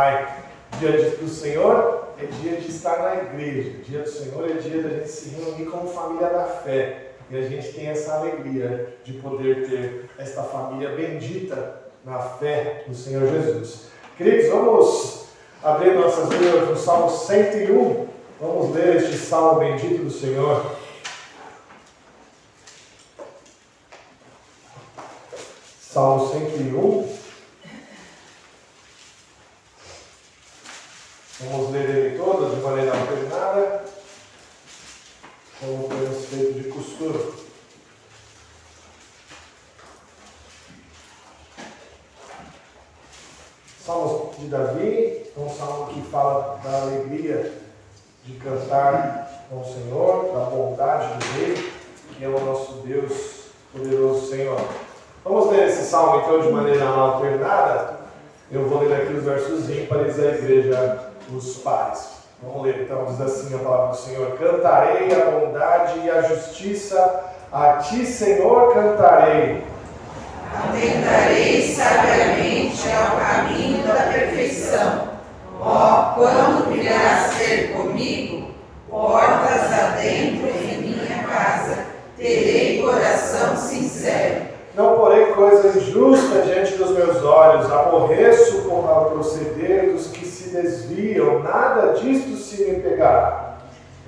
Pai, dia do Senhor é dia de estar na igreja. Dia do Senhor é dia da gente se reunir como família da fé. E a gente tem essa alegria de poder ter esta família bendita na fé do Senhor Jesus. Queridos, vamos abrir nossas Bíblias no Salmo 101. Vamos ler este Salmo bendito do Senhor. Salmo 101. Vamos ler ele todo de maneira alternada, como temos feito de costume. Salmo de Davi, um salmo que fala da alegria de cantar com o Senhor, da bondade do Rei, que é o nosso Deus poderoso Senhor. Vamos ler esse salmo então de maneira alternada. Eu vou ler aqui os versos ímpares da igreja dos pares. Vamos ler então, diz assim a palavra do Senhor: cantarei a bondade e a justiça, a ti, Senhor, cantarei. Atentarei sabiamente ao caminho da perfeição. Ó, quando virás ter comigo, portas adentro em minha casa, terei coração sincero. Não porei coisa injusta diante dos meus olhos, aborreço com o proceder dos que se desviam, nada disto se me pegará.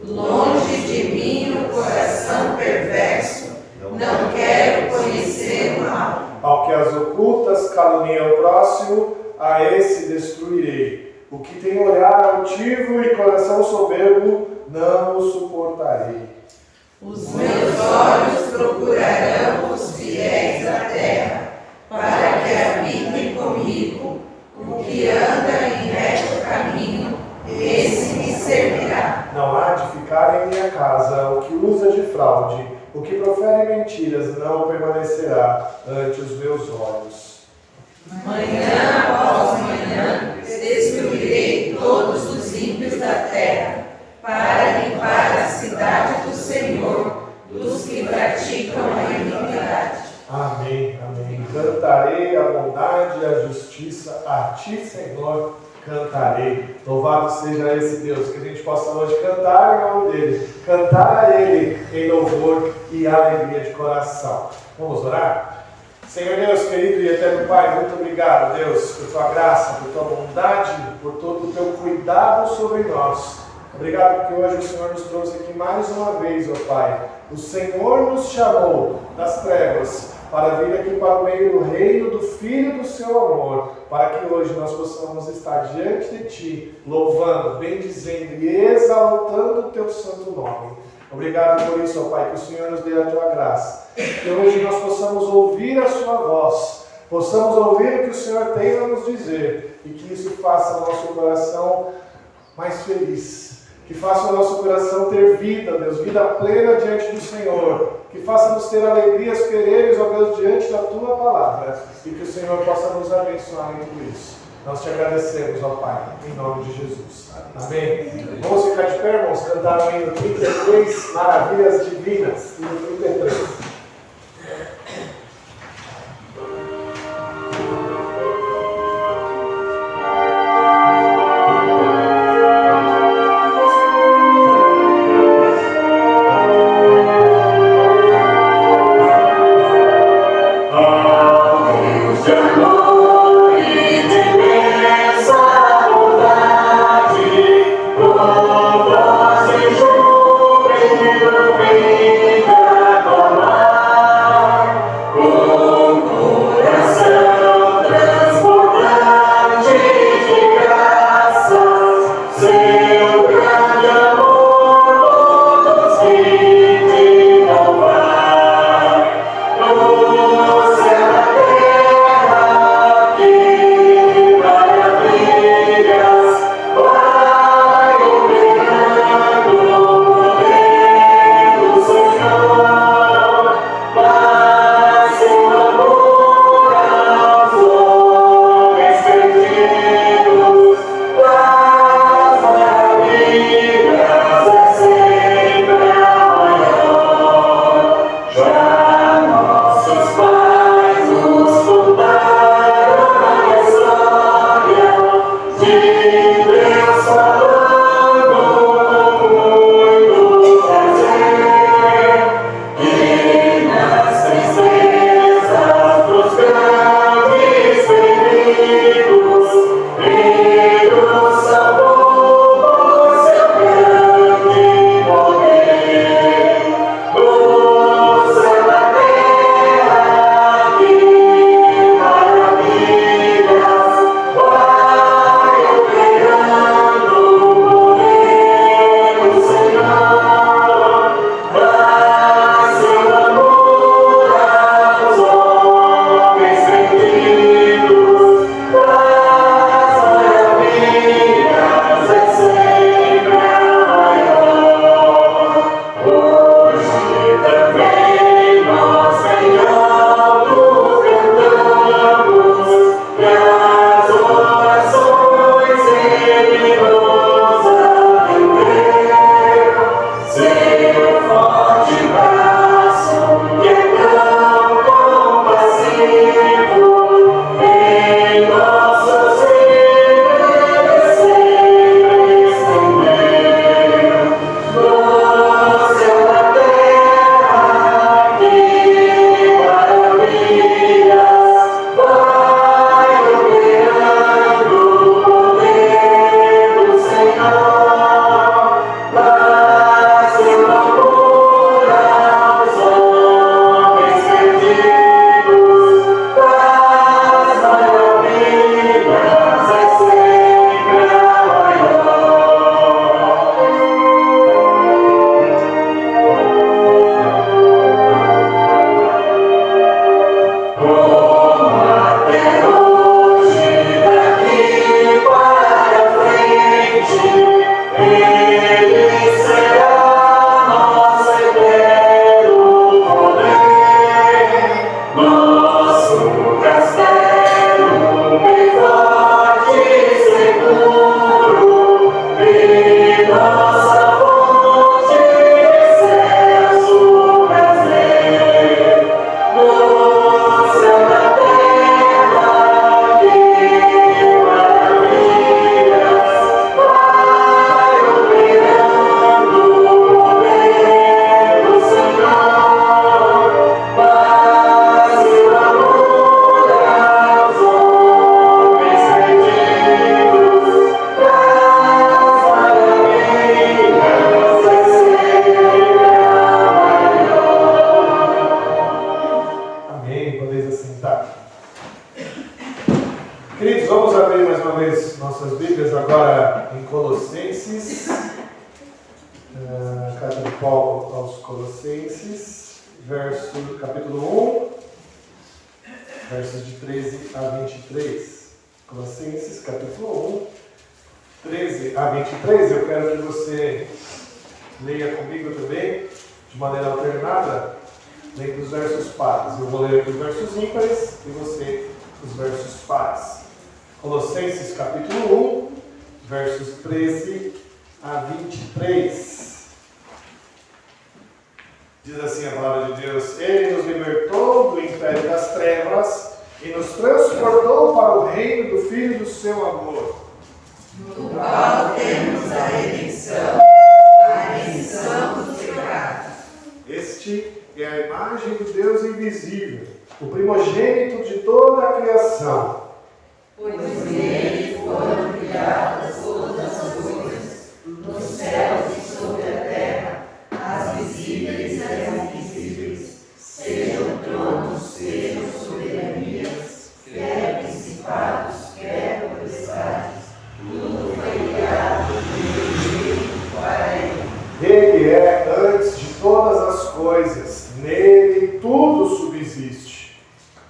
Longe de mim o coração perverso, não quero conhecer o mal. Ao que as ocultas calunia o próximo, a esse destruirei. O que tem olhar altivo e coração soberbo, não o suportarei. Os meus olhos procurarão os fiéis da terra, para que habitem comigo. O que anda em reto caminho, esse me servirá. Não há de ficar em minha casa o que usa de fraude, o que profere mentiras não permanecerá ante os meus olhos. Manhã após manhã destruirei todos os ímpios da terra, para limpar a cidade do Senhor, dos que praticam a iniquidade. Amém, amém. Cantarei a bondade e a justiça, a ti, Senhor, cantarei. Louvado seja esse Deus, que a gente possa hoje cantar em nome dele, cantar a ele em louvor e alegria de coração. Vamos orar? Senhor Deus, querido e eterno Pai, muito obrigado, Deus, por tua graça, por tua bondade, por todo o teu cuidado sobre nós. Obrigado porque hoje o Senhor nos trouxe aqui mais uma vez, ó Pai. O Senhor nos chamou das trevas para vir aqui para o meio do reino do Filho do seu amor, para que hoje nós possamos estar diante de Ti, louvando, bendizendo e exaltando o Teu santo nome. Obrigado por isso, ó Pai, que o Senhor nos dê a Tua graça. Que hoje nós possamos ouvir a Sua voz, possamos ouvir o que o Senhor tem a nos dizer e que isso faça o nosso coração mais feliz. Que faça o nosso coração ter vida, Deus, vida plena diante do Senhor. Que faça-nos ter alegrias quereres, ó Deus, diante da Tua palavra. E que o Senhor possa nos abençoar em tudo isso. Nós te agradecemos, ó Pai, em nome de Jesus. Amém. Vamos ficar de pé, irmãos, cantar o hino 33, Maravilhas Divinas, hino 33. Come on. Carta de Paulo aos Colossenses, capítulo 1, versos de 13 a 23. Colossenses, capítulo 1, 13 a 23. Eu quero que você leia comigo também, de maneira alternada, leia os versos pares. Eu vou ler aqui os versos ímpares e você os versos pares. Colossenses, capítulo 1, versos 13 a 23. Diz assim a palavra de Deus: Ele nos libertou do império das trevas e nos transportou para o reino do Filho do seu amor, no qual temos a remissão dos pecados. Este é a imagem do Deus invisível, o primogênito de toda a criação. Pois nele foram criadas todas as coisas, nos céus e sobre a terra, as visíveis e as invisíveis, sejam tronos, sejam soberanias, quer principados, quer potestades, tudo foi criado nele para ele. Ele é antes de todas as coisas, nele tudo subsiste.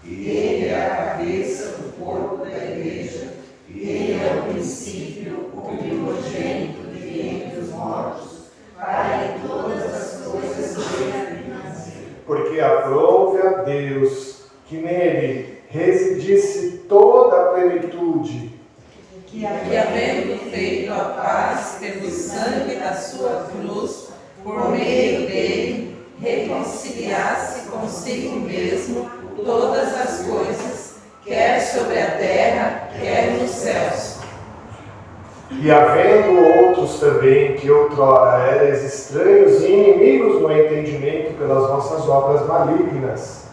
Ele é a cabeça do corpo da igreja, ele é o princípio, o primogênito de entre os mortos, para que todas as coisas sejam nascidas. Porque aprove a Deus que nele residisse toda a plenitude, Que havendo feito a paz pelo sangue da sua cruz, por meio dele, reconciliasse consigo mesmo todas as coisas, quer sobre a terra, quer nos céus. E havendo outros também que outrora erais estranhos e inimigos no entendimento pelas vossas obras malignas,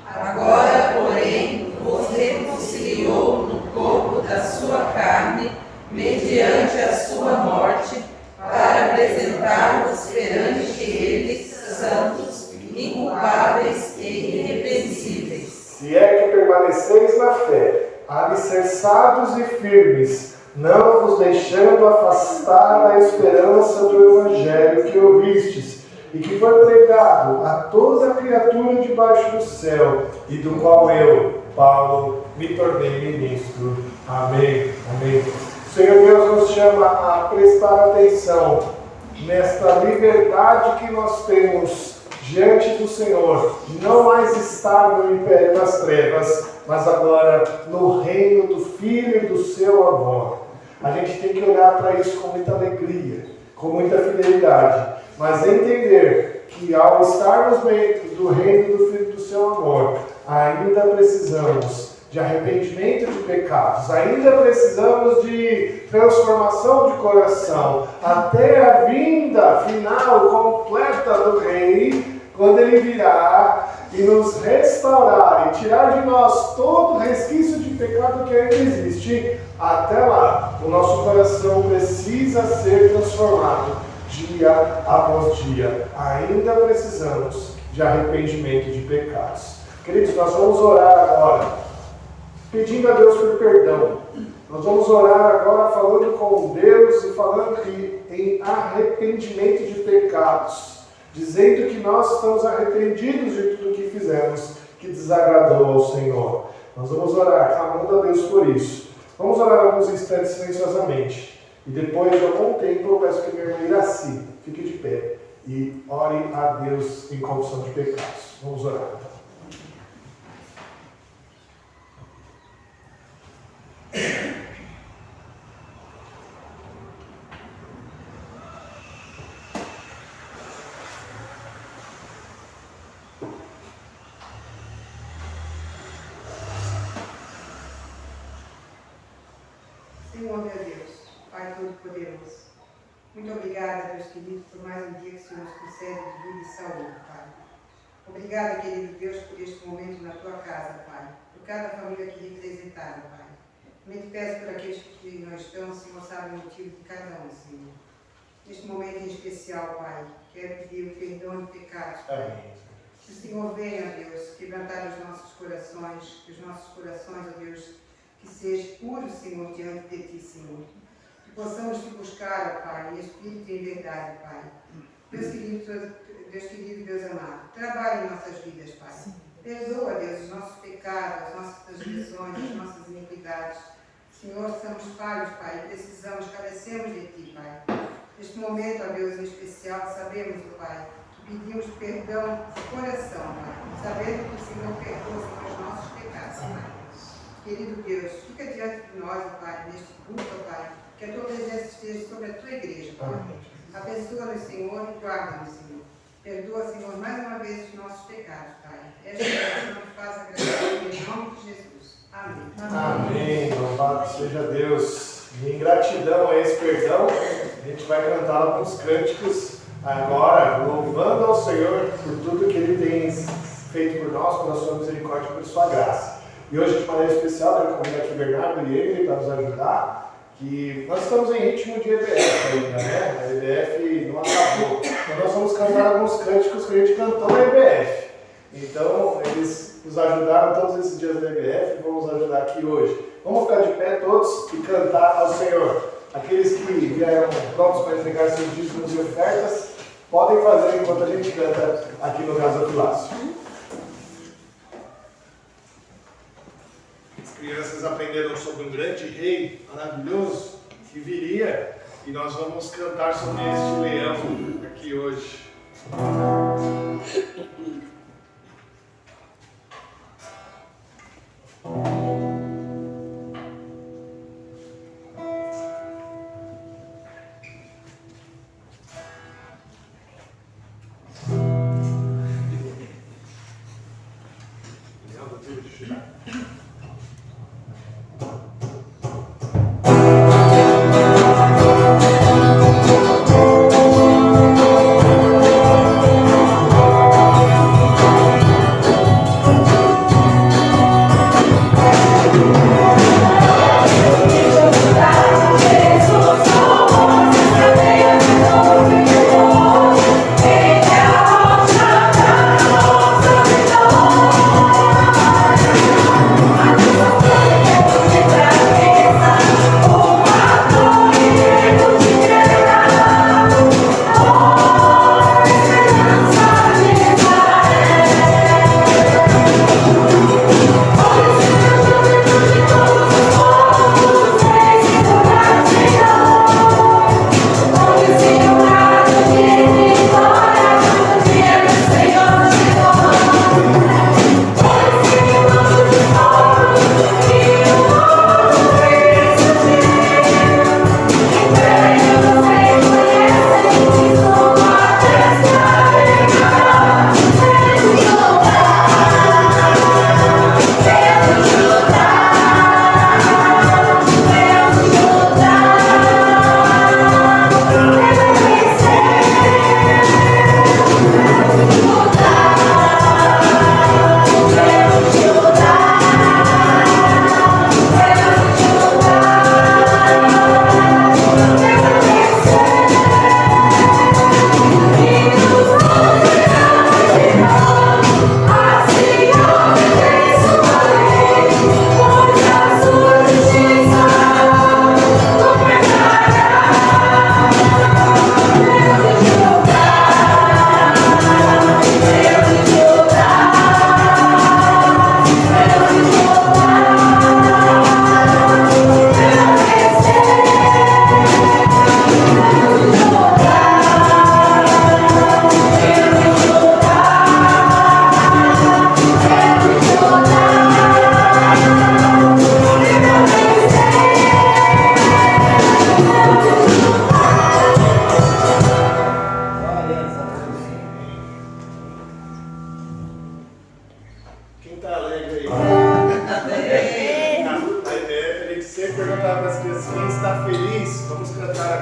agora, porém, vos reconciliou no corpo da sua carne, mediante a sua morte, para apresentar-vos perante ele santos, inculpáveis e irrepreensíveis. se é que permaneceis na fé, alicerçados e firmes, não vos deixando afastar da esperança do Evangelho que ouvistes, e que foi pregado a toda criatura debaixo do céu, e do qual eu, Paulo, me tornei ministro. Amém. Amém. O Senhor Deus nos chama a prestar atenção nesta liberdade que nós temos diante do Senhor, de não mais estar no império das trevas, mas agora no reino do Filho e do seu amor. A gente tem que olhar para isso com muita alegria, com muita fidelidade, mas entender que ao estarmos dentro do reino do Filho e do seu amor, ainda precisamos de arrependimento de pecados, ainda precisamos de transformação de coração, até a vinda final completa do Rei, quando Ele virá e nos restaurar e tirar de nós todo resquício de pecado que ainda existe. Até lá, o nosso coração precisa ser transformado dia após dia. Ainda precisamos de arrependimento de pecados. Queridos, nós vamos orar agora, pedindo a Deus por perdão. Nós vamos orar agora falando com Deus e falando que em arrependimento de pecados, dizendo que nós estamos arrependidos de tudo que fizemos que desagradou ao Senhor. Nós vamos orar, clamando a Deus por isso. Vamos orar alguns instantes silenciosamente. E depois de algum tempo eu peço que minha irmã Iraci fique de pé e ore a Deus em confissão de pecados. Vamos orar então. Senhor, meu Deus, Pai Todo-Poderoso, muito obrigada, Deus querido, por mais um dia que o Senhor nos concede de vida e saúde, Pai. Obrigada, querido Deus, por este momento na Tua casa, Pai, por cada família aqui representada, Pai. Também te peço por aqueles que não estão, Senhor, sabe o motivo de cada um, Senhor. Neste momento em especial, Pai, quero pedir o perdão de pecados, Pai. Que o Senhor venha, Deus, quebrantar os nossos corações, que os nossos corações, ó Deus, que seja puro, Senhor, diante de Ti, Senhor. Que possamos Te buscar, ó Pai, em espírito e em verdade, Pai. Deus querido, Deus amado, trabalhe em nossas vidas, Pai. Perdoa, Deus, os nossos pecados, as nossas transgressões, as nossas iniquidades. Senhor, somos falhos, Pai, precisamos, carecemos de Ti, Pai. Neste momento, ó Deus, em especial, sabemos, ó Pai, que pedimos perdão de coração, Pai, sabendo que o Senhor perdoa os nossos pecados, Pai. Querido Deus, fica diante de nós, ó Pai, neste culto, ó Pai, que a Tua presença esteja sobre a Tua igreja, Pai. Abençoa-nos, Senhor, e guarda-nos, Senhor. Perdoa, Senhor, mais uma vez os nossos pecados, Pai. Esta oração que faz agradecer em nome de Jesus. Amém. Amém. Louvado seja Deus. E em gratidão a esse perdão, a gente vai cantar alguns cânticos agora, louvando ao Senhor por tudo que Ele tem feito por nós, pela sua misericórdia e por sua graça. E hoje, de maneira especial, eu convido aqui o Bernardo e ele para nos ajudar, que nós estamos em ritmo de EBF ainda, né? A EBF não acabou. Então nós vamos cantar alguns cânticos que a gente cantou na EBF. Então, eles nos ajudaram todos esses dias da EBF e vão nos ajudar aqui hoje. Vamos ficar de pé todos e cantar ao Senhor. Aqueles que vieram prontos para entregar seus dízimos e ofertas, podem fazer enquanto a gente canta aqui no Gasofilácio. As crianças aprenderam sobre um grande rei maravilhoso que viria e nós vamos cantar sobre este leão aqui hoje.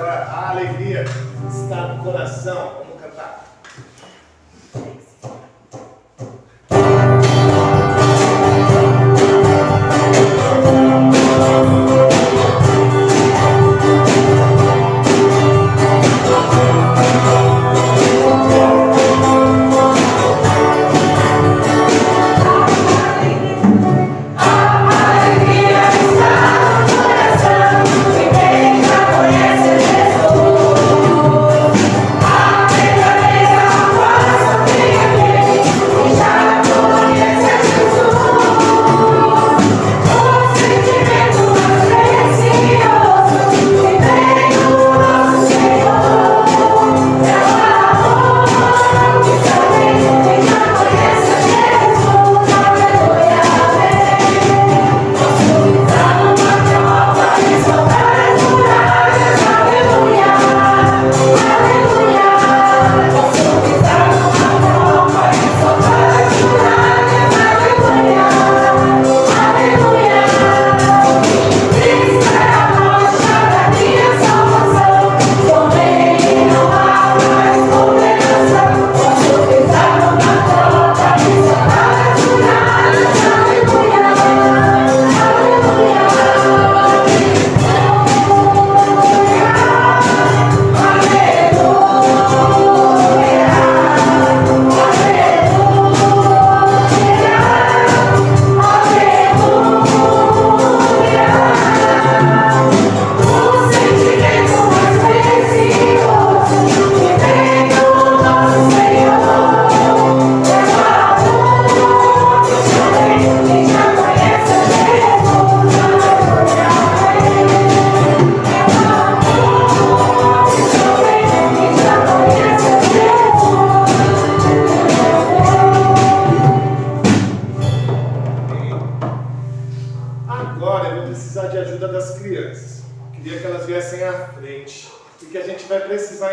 agora a alegria está no coração. Vamos cantar.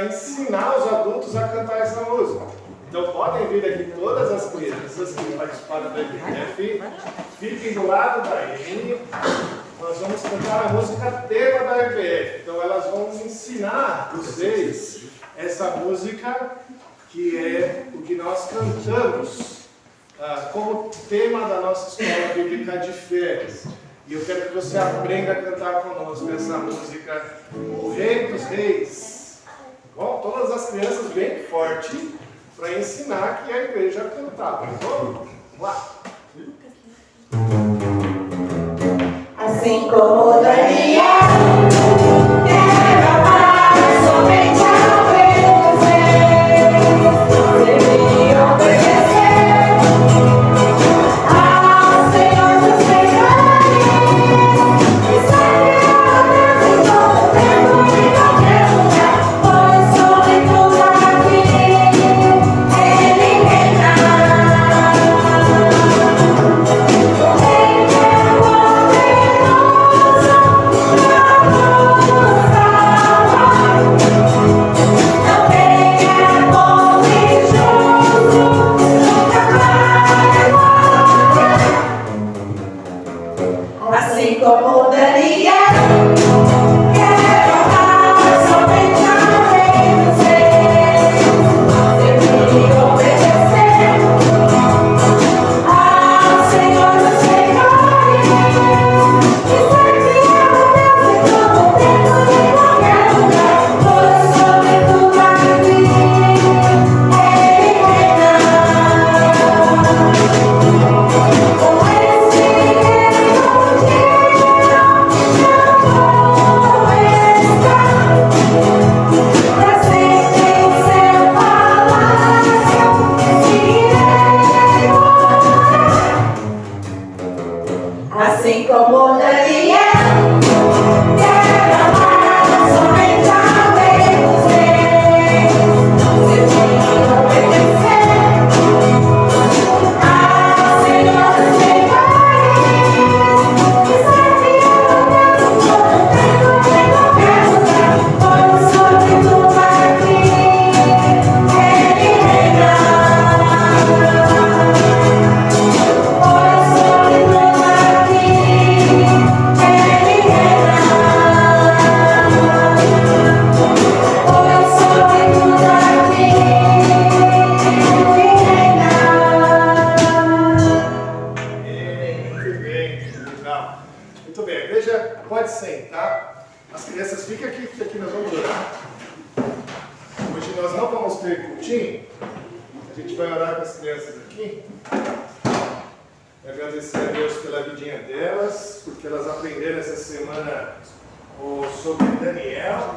Ensinar os adultos a cantar essa música. Então podem vir aqui todas as crianças que participaram da IPF, fiquem do lado da Amy. Nós vamos cantar a música tema da IPF. Então elas vão ensinar vocês essa música que é o que nós cantamos como tema da nossa escola bíblica de férias. E eu quero que você aprenda a cantar conosco essa música, O Rei dos Reis. Bom, todas as crianças bem forte para ensinar que a igreja cantava. Vamos lá. Assim como Daniel, quero amar somente ao Rei dos Reis, deveria obedecer ao Senhor dos Senhores, e saber a Deus em todo tempo e em qualquer lugar. Assim como Daniel, quero amar somente ao Rei dos Reis, deveria obedecer ao Senhor dos Senhores, e servir a Deus em todo tempo e em qualquer lugar, pois sobre tudo aqui Ele assim como Daniel, quero amar somente ao Rei dos Reis, deveria obedecer ao Senhor dos Senhores, e servir a Deus em todo tempo e em qualquer lugar, pois sobre tudo aqui Ele reina. Pois sobre tudo aqui Ele reina. aqui, nós vamos orar. Hoje nós não vamos ter cultinho. A gente vai orar com as crianças aqui. Agradecer a Deus pela vidinha delas, porque elas aprenderam essa semana sobre Daniel.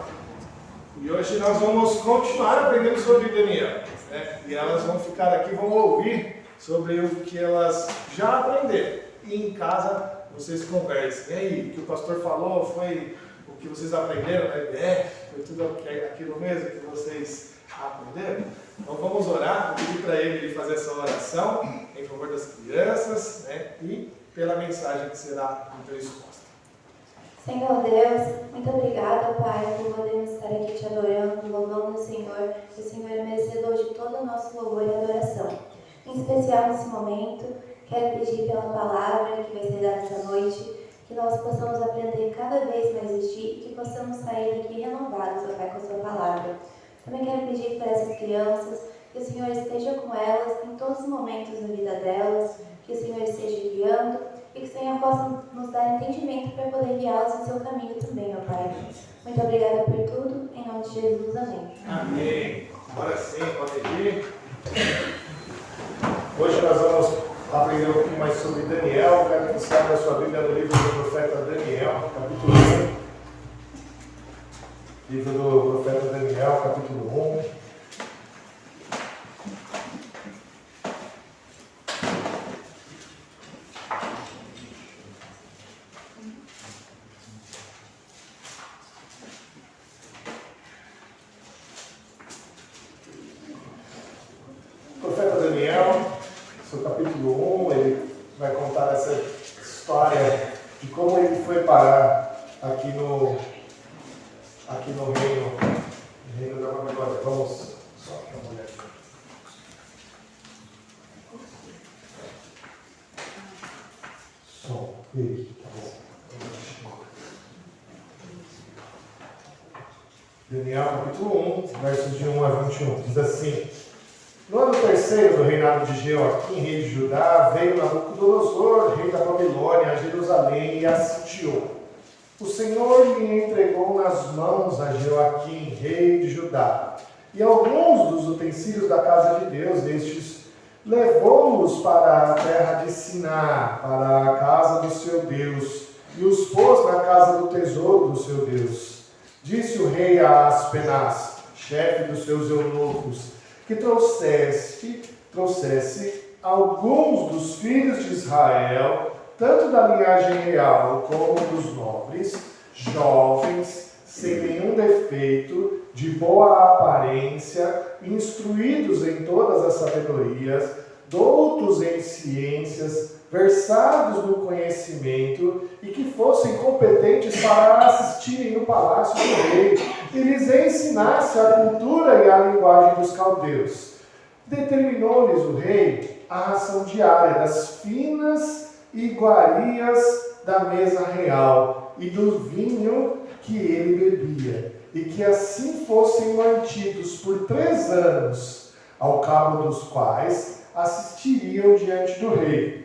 E hoje nós vamos continuar aprendendo sobre Daniel. Né? E elas vão ficar aqui, vão ouvir sobre o que elas já aprenderam. E em casa vocês conversem. E aí, o que o pastor falou foi o que vocês aprenderam? Né? Foi tudo aquilo mesmo que vocês aprenderam? Então vamos orar, vou pedir para ele fazer essa oração em favor das crianças, né? E pela mensagem que será então exposta. Senhor Deus, muito obrigada, Pai, por podermos estar aqui te adorando, louvando o Senhor, que o Senhor é merecedor de todo o nosso louvor e adoração. Em especial nesse momento, quero pedir pela palavra que vai ser dada essa noite, que nós possamos aprender cada vez mais de Ti e que possamos sair daqui renovados, ó Pai, com a Sua palavra. Também quero pedir para essas crianças que o Senhor esteja com elas em todos os momentos da vida delas, que o Senhor esteja guiando e que o Senhor possa nos dar entendimento para poder guiá-las no seu caminho também, ó Pai. Muito obrigada por tudo, em nome de Jesus, amém. Amém. Agora sim, pode ir. Hoje nós vamos aprender um pouquinho mais sobre Daniel. Quero que você abra a sua Bíblia no livro do profeta Daniel, capítulo 1. Livro do profeta Daniel, capítulo 1. O profeta Daniel, seu capítulo 1, ele vai contar essa história de como ele foi parar aqui no reino da Babilônia. Vamos só dar uma olhada. Som. Tá bom. Daniel capítulo 1, versos de 1 a 21. Diz assim: no ano terceiro do reinado de Jeoaquim, rei de Judá, veio Nabucodonosor, rei da Babilônia, a Jerusalém e a sitiou. O Senhor lhe entregou nas mãos a Jeoaquim, rei de Judá, e alguns dos utensílios da casa de Deus, estes levou-os para a terra de Siná, para a casa do seu Deus, e os pôs na casa do tesouro do seu Deus. Disse o rei a Aspenaz, chefe dos seus eunucos, que trouxesse alguns dos filhos de Israel, tanto da linhagem real como dos nobres, jovens, sem nenhum defeito, de boa aparência, instruídos em todas as sabedorias, doutos em ciências, versados no conhecimento e que fossem competentes para assistirem no palácio do rei e lhes ensinasse a cultura e a linguagem dos caldeus. Determinou-lhes o rei a ração diária das finas iguarias da mesa real e do vinho que ele bebia, e que assim fossem mantidos por 3 anos, ao cabo dos quais assistiriam diante do rei.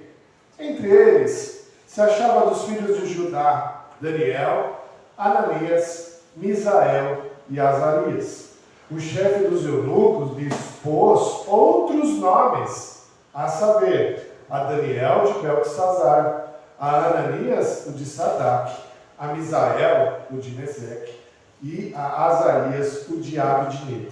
Entre eles se achava dos filhos de Judá Daniel, Ananias, Misael e Azarias. O chefe dos eunucos lhes pôs outros nomes, a saber, a Daniel de Beltesazar, a Ananias o de Sadak, a Misael o de Meseque e a Azarias o de Abidnego.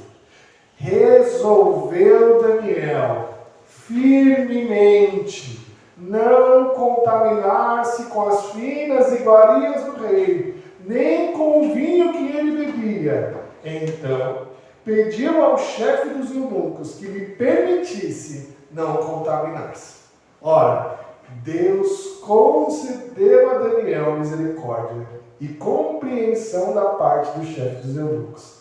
Resolveu Daniel firmemente não contaminar-se com as finas iguarias do rei, nem com o vinho que ele bebia. Então pediu ao chefe dos eunucos que lhe permitisse não contaminar-se. Ora, Deus concedeu a Daniel misericórdia e compreensão da parte do chefe dos eunucos.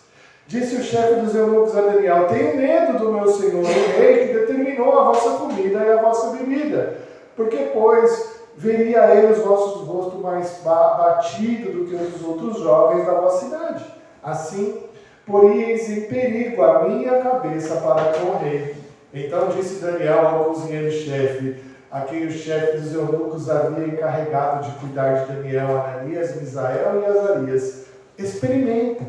Disse o chefe dos eunucos a Daniel: tenho medo do meu senhor, o rei, que determinou a vossa comida e a vossa bebida, porque, pois, veria ele os vossos rostos mais batido do que os dos outros jovens da vossa cidade. Assim, poríeis em perigo a minha cabeça para com o rei. Então disse Daniel ao cozinheiro-chefe, a quem o chefe dos eunucos havia encarregado de cuidar de Daniel, Ananias, Misael e Azarias: experimenta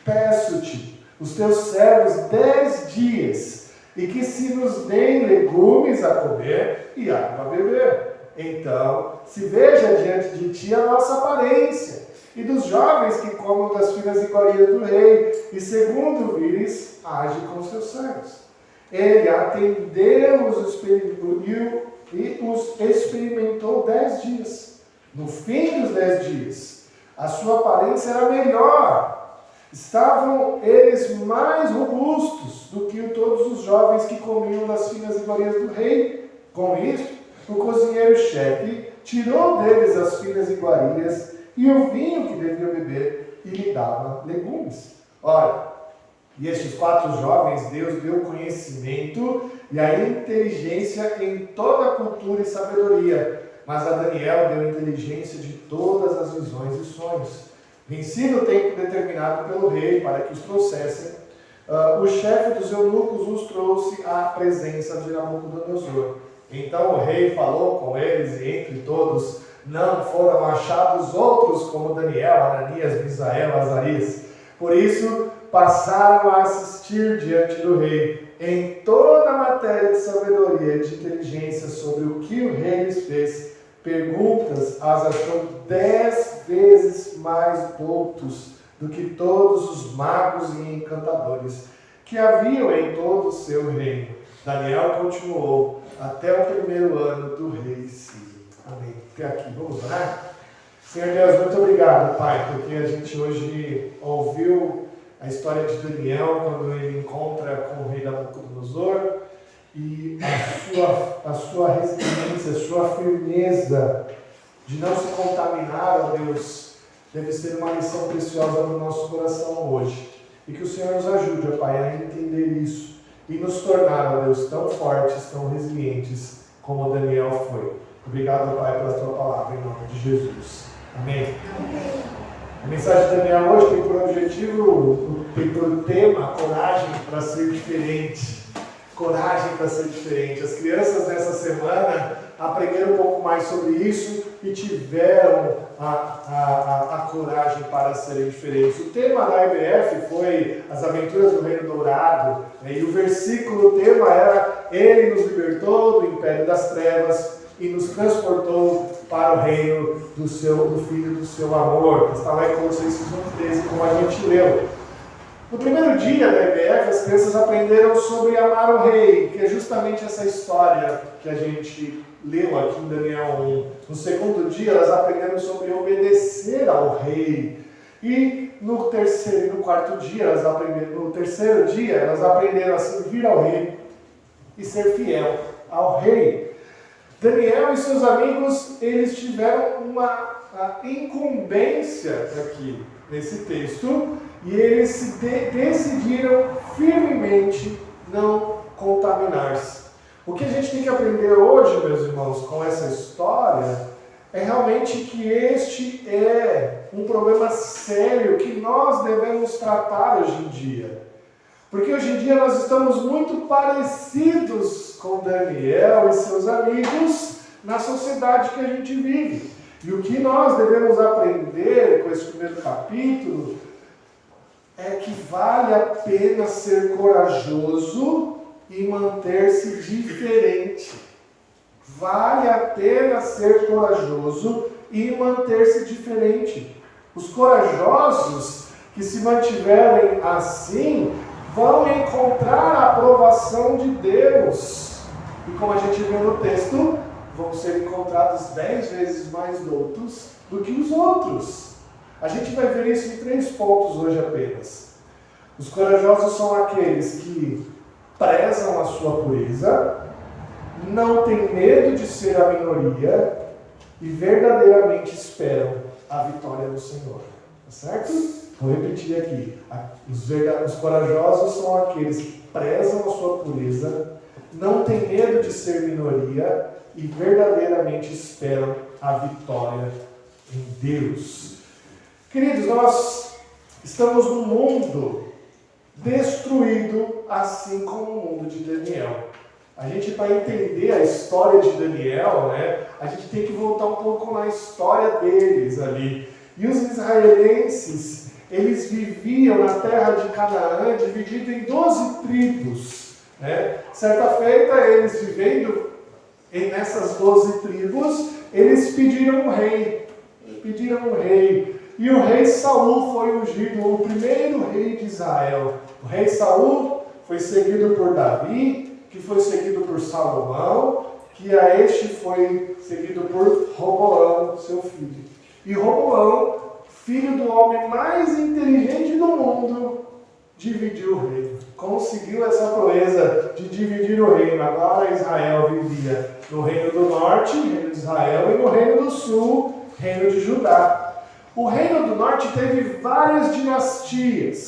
peço-te, os teus servos 10 dias, e que se nos deem legumes a comer e água a beber. Então, se veja diante de ti a nossa aparência, e dos jovens que comam das finas iguarias do rei, e segundo vires, age com os teus servos. Ele atendeu e os experimentou 10 dias. No fim dos 10 dias, a sua aparência era melhor. Estavam eles mais robustos do que todos os jovens que comiam das finas iguarias do rei. Com isso, o cozinheiro-chefe tirou deles as finas iguarias e o vinho que deviam beber e lhe dava legumes. Ora, e estes 4 jovens, Deus deu conhecimento e a inteligência em toda a cultura e sabedoria. Mas a Daniel deu inteligência de todas as visões e sonhos. Vencido o tempo determinado pelo rei para que os trouxessem, o chefe dos eunucos os trouxe à presença de Nabucodonosor. Então o rei falou com eles e entre todos não foram achados outros como Daniel, Ananias, Misael, Azarias. Por isso passaram a assistir diante do rei em toda a matéria de sabedoria e de inteligência sobre o que o rei lhes fez. Perguntas as achou 10 vezes mais doutos do que todos os magos e encantadores que haviam em todo o seu reino. Daniel continuou até o primeiro ano do rei Ciro. Amém. Até aqui, vamos orar? Senhor Deus, muito obrigado, Pai, porque a gente hoje ouviu a história de Daniel quando ele encontra com o rei Nabucodonosor e a sua resiliência, a sua firmeza de não se contaminar, ó Deus, deve ser uma lição preciosa no nosso coração hoje. E que o Senhor nos ajude, ó Pai, a entender isso e nos tornar, ó Deus, tão fortes, tão resilientes como Daniel foi. Obrigado, Pai, pela Tua palavra, em nome de Jesus. Amém. A mensagem de Daniel hoje tem por objetivo, tem por tema, coragem para ser diferente. Coragem para ser diferente. As crianças nessa semana aprenderam um pouco mais sobre isso e tiveram a coragem para serem diferentes. O tema da IBF foi as aventuras do Reino Dourado, né? E o versículo tema era: Ele nos libertou do império das trevas e nos transportou para o reino do Filho do seu amor. Está lá em Colossenses 1:13, como a gente leu. No primeiro dia da IBF, as crianças aprenderam sobre amar o rei, que é justamente essa história que a gente leu aqui em Daniel 1. No segundo dia, elas aprenderam sobre obedecer ao rei. E no terceiro e no quarto dia, no terceiro dia, elas aprenderam a servir ao rei e ser fiel ao rei. Daniel e seus amigos, eles tiveram uma incumbência aqui nesse texto e eles decidiram firmemente não contaminar-se. O que a gente tem que aprender hoje, meus irmãos, com essa história, é realmente que este é um problema sério que nós devemos tratar hoje em dia. Porque hoje em dia nós estamos muito parecidos com Daniel e seus amigos na sociedade que a gente vive. E o que nós devemos aprender com esse primeiro capítulo é que vale a pena ser corajoso e manter-se diferente. Vale a pena ser corajoso e manter-se diferente. Os corajosos que se mantiverem assim vão encontrar a aprovação de Deus. E como a gente viu no texto, vão ser encontrados 10 vezes mais doutos do que os outros. A gente vai ver isso em 3 pontos hoje apenas. Os corajosos são aqueles que prezam a sua pureza, não têm medo de ser a minoria e verdadeiramente esperam a vitória do Senhor. Tá certo? Vou repetir aqui. Os corajosos são aqueles que prezam a sua pureza, não têm medo de ser minoria e verdadeiramente esperam a vitória em Deus. Queridos, nós estamos num mundo destruído, assim como o mundo de Daniel. A gente, para entender a história de Daniel, né, a gente tem que voltar um pouco na história deles ali. E os israelenses, eles viviam na terra de Canaã, dividido em 12 tribos. Né? Certa feita, eles vivendo nessas 12 tribos, eles pediram um rei. E o rei Saul foi ungido, o primeiro rei de Israel. O rei Saul foi seguido por Davi, que foi seguido por Salomão, que a este foi seguido por Roboão, seu filho. E Roboão, filho do homem mais inteligente do mundo, dividiu o reino. Conseguiu essa proeza de dividir o reino. Agora Israel vivia no reino do norte, reino de Israel, e no reino do sul, reino de Judá. O reino do norte teve várias dinastias,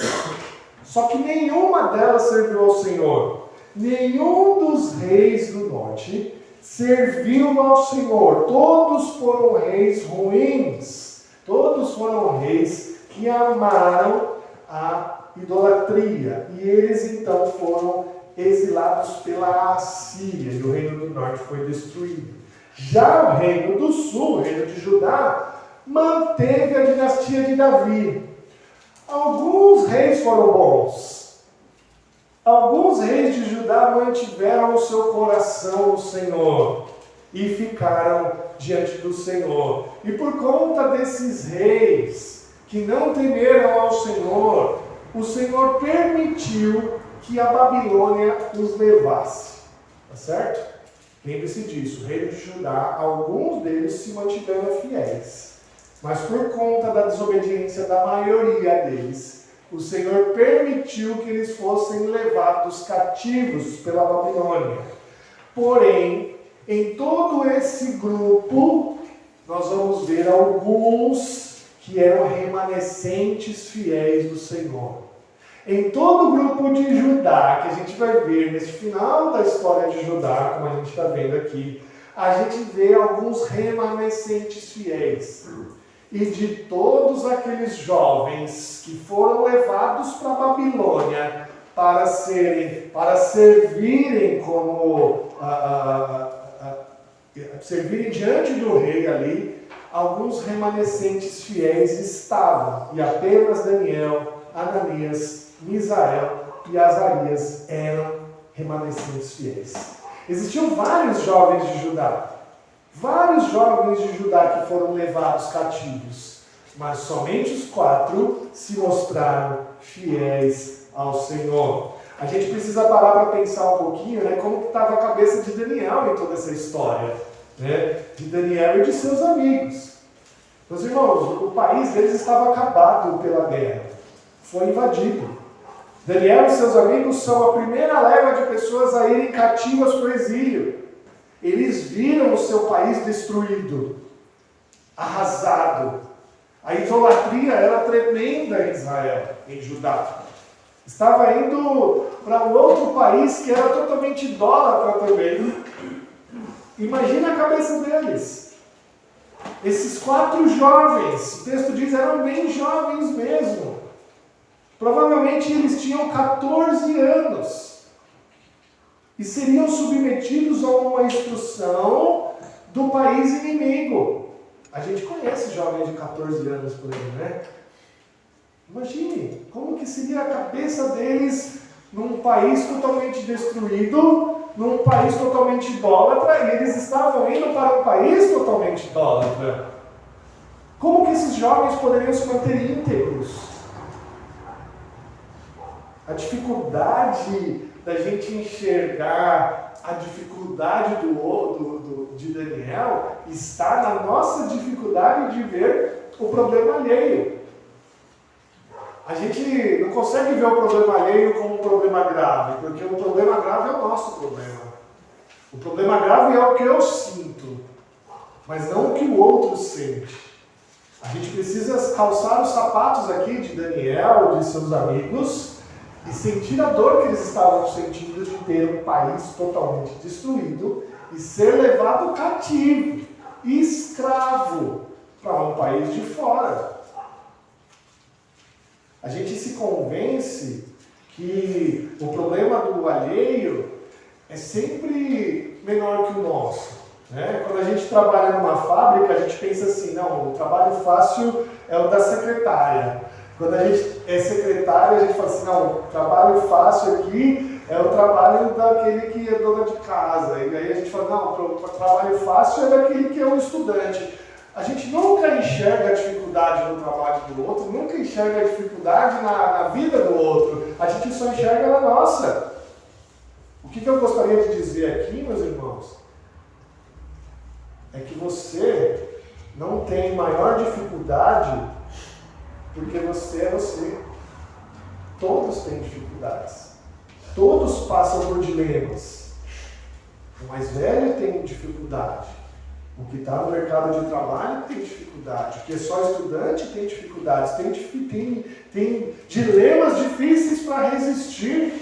só que nenhuma delas serviu ao Senhor. Nenhum dos reis do norte serviu ao Senhor. Todos foram reis ruins. Todos foram reis que amaram a idolatria. E eles então foram exilados pela Assíria. E o reino do norte foi destruído. Já o reino do sul, o reino de Judá, manteve a dinastia de Davi. Alguns reis foram bons. Alguns reis de Judá mantiveram o seu coração no Senhor e ficaram diante do Senhor. E por conta desses reis que não temeram ao Senhor, o Senhor permitiu que a Babilônia os levasse. Tá certo? Lembre-se disso. O reino de Judá, alguns deles se mantiveram fiéis. Mas por conta da desobediência da maioria deles, o Senhor permitiu que eles fossem levados cativos pela Babilônia. Porém, em todo esse grupo, nós vamos ver alguns que eram remanescentes fiéis do Senhor. Em todo o grupo de Judá, que a gente vai ver nesse final da história de Judá, como a gente está vendo aqui, a gente vê alguns remanescentes fiéis. E de todos aqueles jovens que foram levados para a Babilônia para servirem como servirem diante do rei ali, alguns remanescentes fiéis estavam, e apenas Daniel, Ananias, Misael e Azarias eram remanescentes fiéis. Existiam vários jovens de Judá. Vários jovens de Judá que foram levados cativos, mas somente os 4 se mostraram fiéis ao Senhor. A gente precisa parar para pensar um pouquinho, né, como estava a cabeça de Daniel em toda essa história, né, de Daniel e de seus amigos. Meus irmãos, o país deles estava acabado pela guerra, foi invadido. Daniel e seus amigos são a primeira leva de pessoas a irem cativas para o exílio. Eles viram o seu país destruído, arrasado. A idolatria era tremenda em Israel, em Judá. Estava indo para um outro país que era totalmente idólatra também. Imagina a cabeça deles. Esses 4 jovens, o texto diz, eram bem jovens mesmo. Provavelmente eles tinham 14 anos. E seriam submetidos a uma instrução do país inimigo. A gente conhece jovens de 14 anos por aí, né? Imagine como que seria a cabeça deles num país totalmente destruído, num país totalmente idólatra, e eles estavam indo para um país totalmente idólatra. Como que esses jovens poderiam se manter íntegros? A dificuldade da gente enxergar a dificuldade de Daniel está na nossa dificuldade de ver o problema alheio. A gente não consegue ver o problema alheio como um problema grave, porque o problema grave é o nosso problema. O problema grave é o que eu sinto, mas não o que o outro sente. A gente precisa calçar os sapatos aqui de Daniel, de seus amigos, e sentir a dor que eles estavam sentindo de ter um país totalmente destruído e ser levado cativo, escravo, para um país de fora. A gente se convence que o problema do alheio é sempre menor que o nosso. Né? Quando a gente trabalha numa fábrica, a gente pensa assim, não, o trabalho fácil é o da secretária. Quando a gente é secretário, a gente fala assim, não, o trabalho fácil aqui é o trabalho daquele que é dona de casa. E aí a gente fala, não, o trabalho fácil é daquele que é um estudante. A gente nunca enxerga a dificuldade no trabalho do outro, nunca enxerga a dificuldade na vida do outro. A gente só enxerga na nossa. O que eu gostaria de dizer aqui, meus irmãos, é que você não tem maior dificuldade porque você é você. Todos têm dificuldades. Todos passam por dilemas. O mais velho tem dificuldade. O que está no mercado de trabalho tem dificuldade. O que é só estudante tem dificuldades. Tem dilemas difíceis para resistir.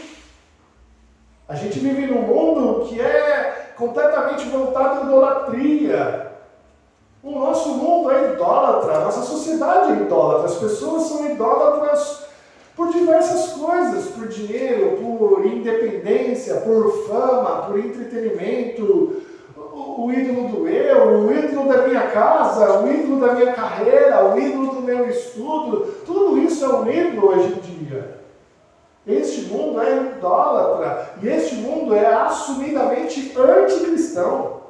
A gente vive num mundo que é completamente voltado à idolatria. O nosso mundo é idólatra, a nossa sociedade é idólatra, as pessoas são idólatras por diversas coisas, por dinheiro, por independência, por fama, por entretenimento, o ídolo do eu, o ídolo da minha casa, o ídolo da minha carreira, o ídolo do meu estudo, tudo isso é um ídolo hoje em dia. Este mundo é idólatra e este mundo é assumidamente anticristão.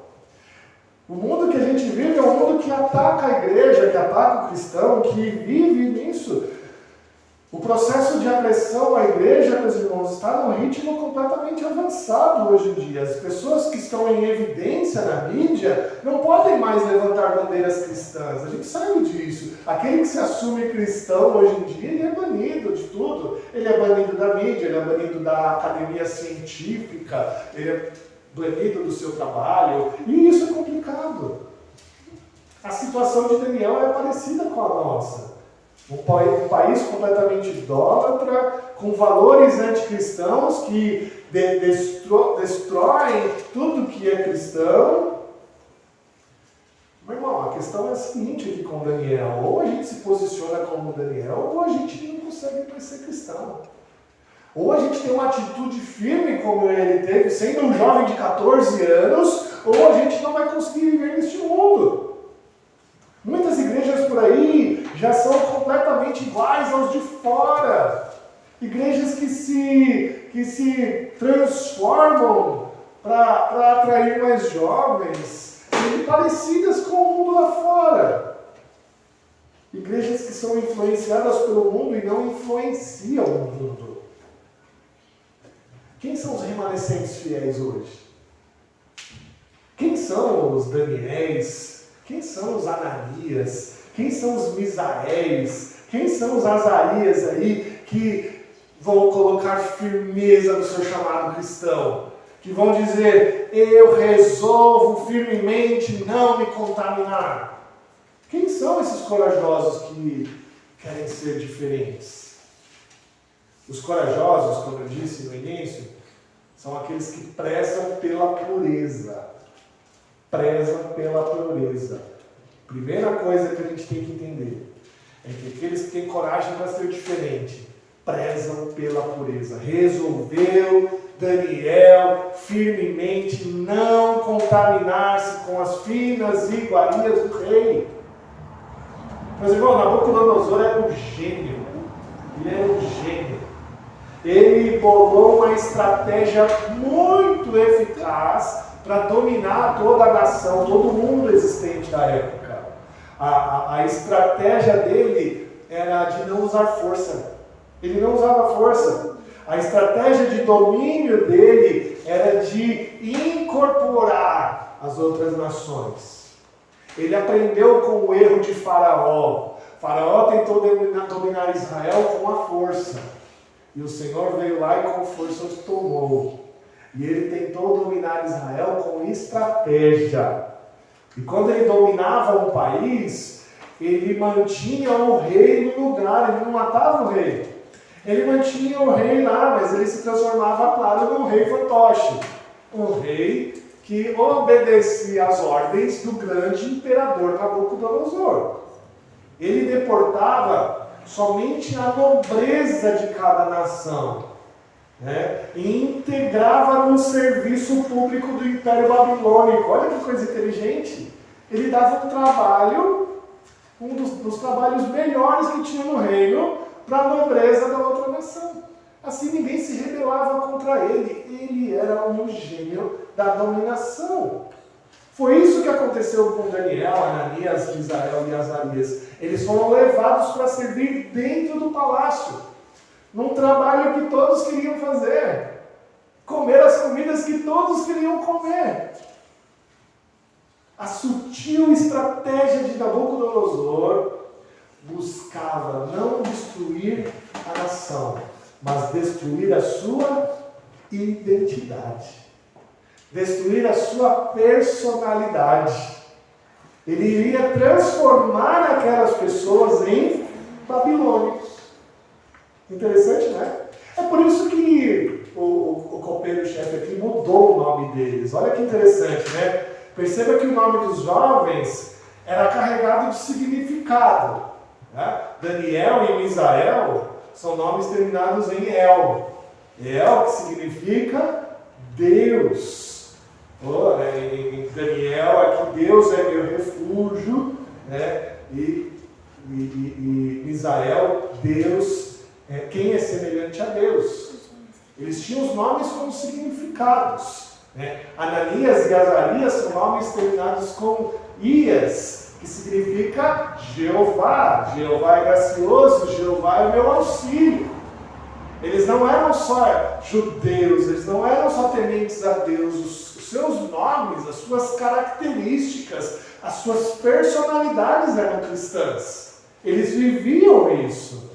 O mundo que a gente vive é um mundo que ataca a igreja, que ataca o cristão, que vive nisso. O processo de agressão à igreja, meus irmãos, está num ritmo completamente avançado hoje em dia. As pessoas que estão em evidência na mídia não podem mais levantar bandeiras cristãs. A gente sabe disso. Aquele que se assume cristão hoje em dia, ele é banido de tudo. Ele é banido da mídia, ele é banido da academia científica, ele é banido do seu trabalho, e isso é complicado. A situação de Daniel é parecida com a nossa. Um país completamente idólatra, com valores anticristãos que destroem tudo que é cristão. Meu irmão, a questão é a seguinte aqui com Daniel: ou a gente se posiciona como Daniel, ou a gente não consegue mais ser cristão. Ou a gente tem uma atitude firme como ele teve, sendo um jovem de 14 anos, ou a gente não vai conseguir viver neste mundo. Muitas igrejas por aí já são completamente iguais aos de fora. Igrejas que se transformam para atrair mais jovens, e parecidas com o mundo lá fora. Igrejas que são influenciadas pelo mundo e não influenciam o mundo. Quem são os remanescentes fiéis hoje? Quem são os Daniéis? Quem são os Ananias? Quem são os Misaéis? Quem são os Azarias aí que vão colocar firmeza no seu chamado cristão? Que vão dizer, eu resolvo firmemente não me contaminar. Quem são esses corajosos que querem ser diferentes? Os corajosos, como eu disse no início, são aqueles que prezam pela pureza. Prezam pela pureza. Primeira coisa que a gente tem que entender é que aqueles que têm coragem para ser diferente prezam pela pureza. Resolveu Daniel firmemente não contaminar-se com as finas iguarias do rei. Meus irmãos, Nabucodonosor era um gênio. Ele era um gênio. Ele bolou uma estratégia muito eficaz para dominar toda a nação, todo o mundo existente da época. A estratégia dele era de não usar força. Ele não usava força. A estratégia de domínio dele era de incorporar as outras nações. Ele aprendeu com o erro de Faraó. Faraó tentou dominar Israel com a força. E o Senhor veio lá e com força os tomou. E ele tentou dominar Israel com estratégia. E quando ele dominava um país, ele mantinha o rei no lugar, ele não matava o rei. Ele mantinha o rei lá, mas ele se transformava, claro, num rei fantoche. Um rei que obedecia às ordens do grande imperador Nabucodonosor. Ele deportava somente a nobreza de cada nação, né? E integrava no serviço público do Império Babilônico. Olha que coisa inteligente. Ele dava um trabalho, um dos trabalhos melhores que tinha no reino, para a nobreza da outra nação. Assim ninguém se rebelava contra ele. Ele era um gênio da dominação. Foi isso que aconteceu com Daniel, Ananias, Misael e Azarias. Eles foram levados para servir dentro do palácio, num trabalho que todos queriam fazer. Comer as comidas que todos queriam comer. A sutil estratégia de Nabucodonosor buscava não destruir a nação, mas destruir a sua identidade, destruir a sua personalidade. Ele iria transformar aquelas pessoas em babilônios. Interessante, né? É por isso que o copeiro-chefe aqui mudou o nome deles. Olha que interessante, né? Perceba que o nome dos jovens era carregado de significado. Né? Daniel e Misael são nomes terminados em El. El, que significa Deus. Em Daniel, aqui Deus é meu refúgio. Né? E Misael, Deus, quem é semelhante a Deus. Eles tinham os nomes como significados. Né? Ananias e Azarias são nomes terminados com Ias, que significa Jeová. Jeová é gracioso, Jeová é meu auxílio. Eles não eram só judeus, eles não eram só tementes a Deus. Os seus nomes, as suas características, as suas personalidades eram cristãs. Eles viviam isso.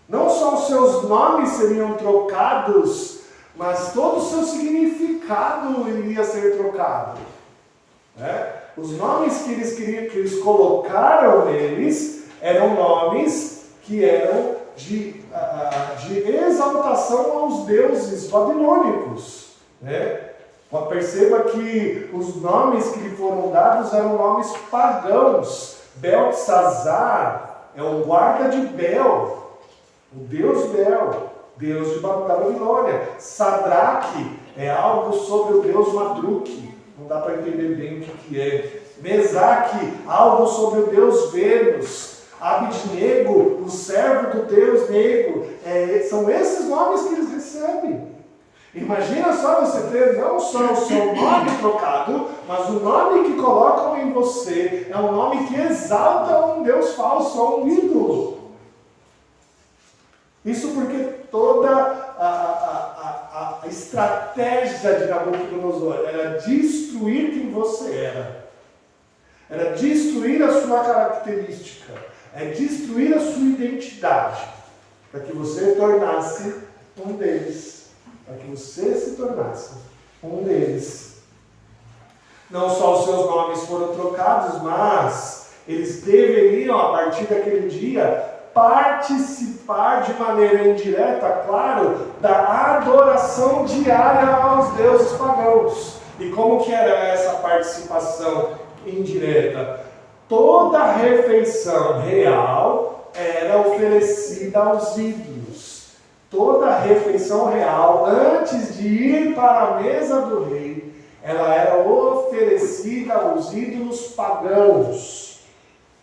Não só os seus nomes seriam trocados, mas todo o seu significado iria ser trocado. Né? Os nomes que eles colocaram neles eram nomes que eram de exaltação aos deuses babilônicos. Né? Perceba que os nomes que lhe foram dados eram nomes pagãos. Beltesazar é o guarda de Bel, o deus Bel, deus da Babilônia. Sadraque é algo sobre o deus Madruque, não dá para entender bem o que é. Mesaque, algo sobre o deus Vênus. Abidnego, o servo do deus Nego. São esses nomes que eles recebem. Imagina só você ter não só o seu nome trocado, mas o nome que colocam em você é um nome que exalta um deus falso, um ídolo. Isso porque toda a estratégia de Nabucodonosor era destruir quem você era. Era destruir a sua característica. É destruir a sua identidade. Para que você tornasse um deles. Para que você se tornasse um deles. Não só os seus nomes foram trocados, mas eles deveriam, a partir daquele dia, participar de maneira indireta, claro, da adoração diária aos deuses pagãos. E como que era essa participação indireta? Toda a refeição real era oferecida aos ídolos. Toda a refeição real, antes de ir para a mesa do rei, ela era oferecida aos ídolos pagãos.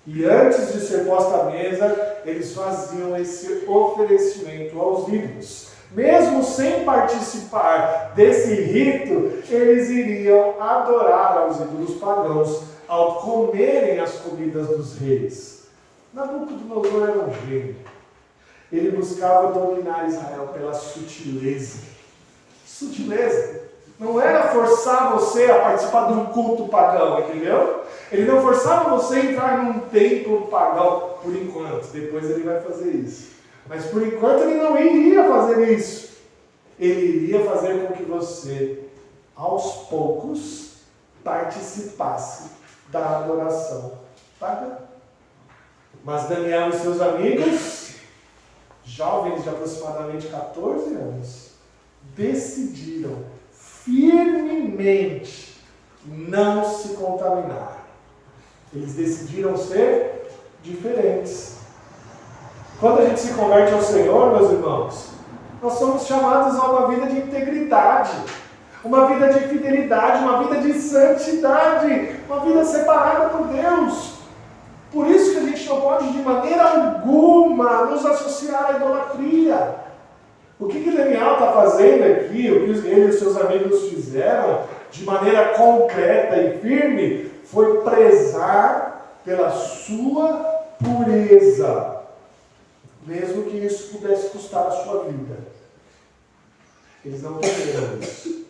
E antes de ser posta à mesa, eles faziam esse oferecimento aos ídolos. Mesmo sem participar desse rito, eles iriam adorar aos ídolos pagãos ao comerem as comidas dos reis. Nabucodonosor era um gênio. Ele buscava dominar Israel pela sutileza. Sutileza. Não era forçar você a participar de um culto pagão, entendeu? Ele não forçava você a entrar num templo pagão por enquanto. Depois ele vai fazer isso. Mas por enquanto ele não iria fazer isso. Ele iria fazer com que você, aos poucos, participasse da adoração pagã. Mas Daniel e seus amigos, jovens de aproximadamente 14 anos, decidiram firmemente não se contaminar. Eles decidiram ser diferentes. Quando a gente se converte ao Senhor, meus irmãos, nós somos chamados a uma vida de integridade, uma vida de fidelidade, uma vida de santidade, uma vida separada por Deus. Por isso que a gente gente não pode de maneira alguma nos associar à idolatria. O que Daniel está fazendo aqui, o que ele e os seus amigos fizeram, de maneira concreta e firme, foi prezar pela sua pureza, mesmo que isso pudesse custar a sua vida. Eles não entenderam isso.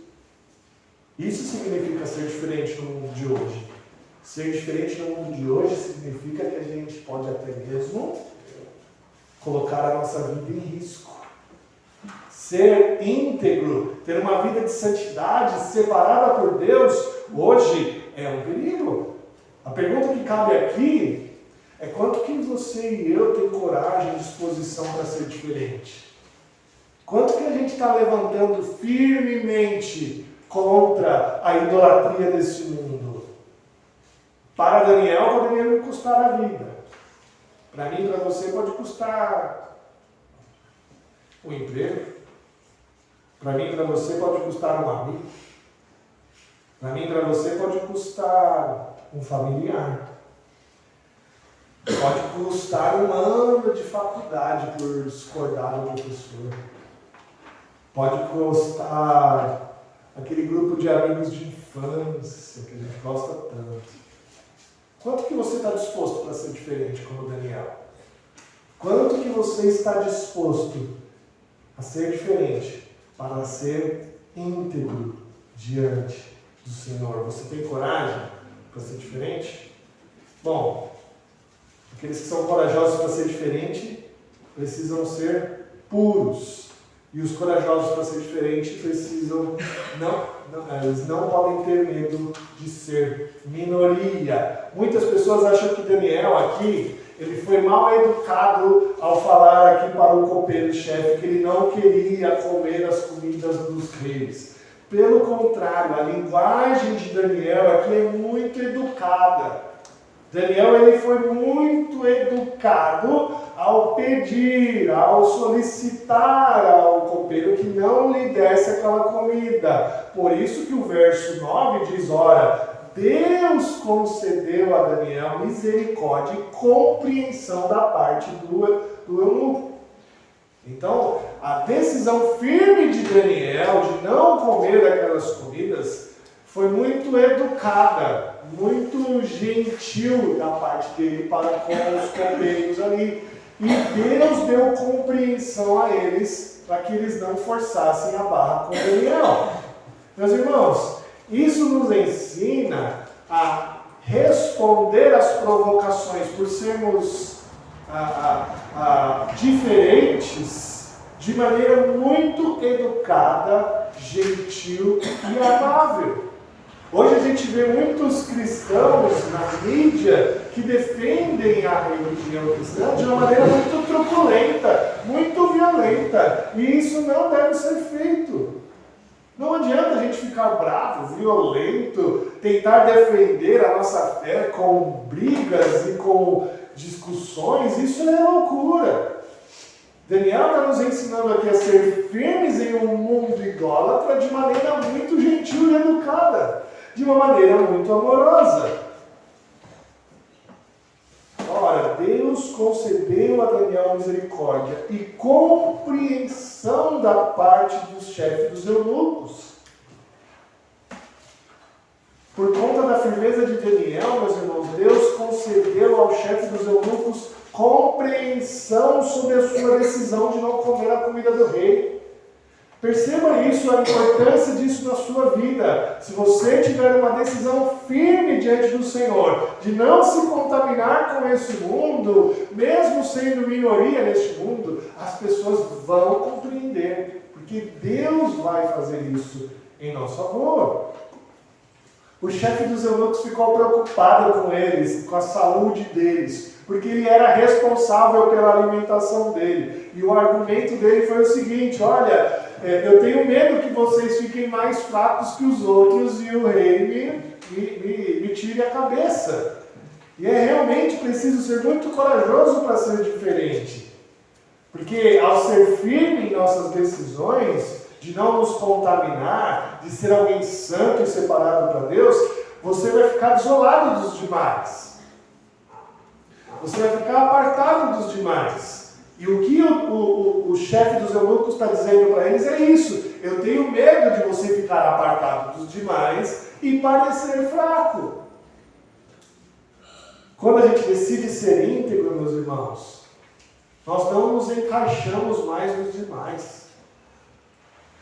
Isso significa ser diferente no mundo de hoje. Ser diferente no mundo de hoje significa que a gente pode até mesmo colocar a nossa vida em risco. Ser íntegro, ter uma vida de santidade, separada por Deus, hoje é um perigo. A pergunta que cabe aqui é quanto que você e eu tem coragem e disposição para ser diferente? Quanto que a gente está levantando firmemente contra a idolatria desse mundo? Para Daniel, poderia me custar a vida. Para mim e para você pode custar o emprego. Para mim e para você pode custar um amigo. Para mim e para você pode custar um familiar. Pode custar um ano de faculdade por discordar do professor. Pode custar aquele grupo de amigos de infância que a gente gosta tanto. Quanto que você está disposto para ser diferente como Daniel? Quanto que você está disposto a ser diferente para ser íntegro diante do Senhor? Você tem coragem para ser diferente? Bom, aqueles que são corajosos para ser diferente precisam ser puros. E os corajosos para ser diferente precisam, eles não podem ter medo de ser minoria. Muitas pessoas acham que Daniel aqui, ele foi mal educado ao falar aqui para o copeiro-chefe que ele não queria comer as comidas dos reis. Pelo contrário, a linguagem de Daniel aqui é muito educada. Daniel ele foi muito educado ao pedir, ao solicitar ao copeiro que não lhe desse aquela comida. Por isso que o verso 9 diz, ora, Deus concedeu a Daniel misericórdia e compreensão da parte do eunuco. Então, a decisão firme de Daniel de não comer daquelas comidas foi muito educada, muito gentil da parte dele para com os copeiros ali. E Deus deu compreensão a eles para que eles não forçassem a barra com Daniel. Meus irmãos, isso nos ensina a responder às provocações por sermos diferentes de maneira muito educada, gentil e amável. Hoje a gente vê muitos cristãos na mídia que defendem a religião cristã de uma maneira muito truculenta, muito violenta. E isso não deve ser feito. Não adianta a gente ficar bravo, violento, tentar defender a nossa fé com brigas e com discussões. Isso é loucura. Daniel está nos ensinando aqui a ser firmes em um mundo idólatra de maneira muito gentil e educada. De uma maneira muito amorosa. Ora, Deus concedeu a Daniel misericórdia e compreensão da parte dos chefes dos eunucos. Por conta da firmeza de Daniel, meus irmãos, Deus concedeu ao chefe dos eunucos compreensão sobre a sua decisão de não comer a comida do rei. Perceba isso, a importância disso na sua vida. Se você tiver uma decisão firme diante do Senhor, de não se contaminar com esse mundo, mesmo sendo minoria neste mundo, as pessoas vão compreender, porque Deus vai fazer isso em nosso favor. O chefe dos eunucos ficou preocupado com eles, com a saúde deles, porque ele era responsável pela alimentação dele. E o argumento dele foi o seguinte, olha, eu tenho medo que vocês fiquem mais fracos que os outros e o rei me tire a cabeça. E é realmente preciso ser muito corajoso para ser diferente. Porque ao ser firme em nossas decisões, de não nos contaminar, de ser alguém santo e separado para Deus, você vai ficar isolado dos demais. Você vai ficar apartado dos demais. E o que o chefe dos eunucos está dizendo para eles é isso. Eu tenho medo de você ficar apartado dos demais e parecer fraco. Quando a gente decide ser íntegro, meus irmãos, nós não nos encaixamos mais nos demais.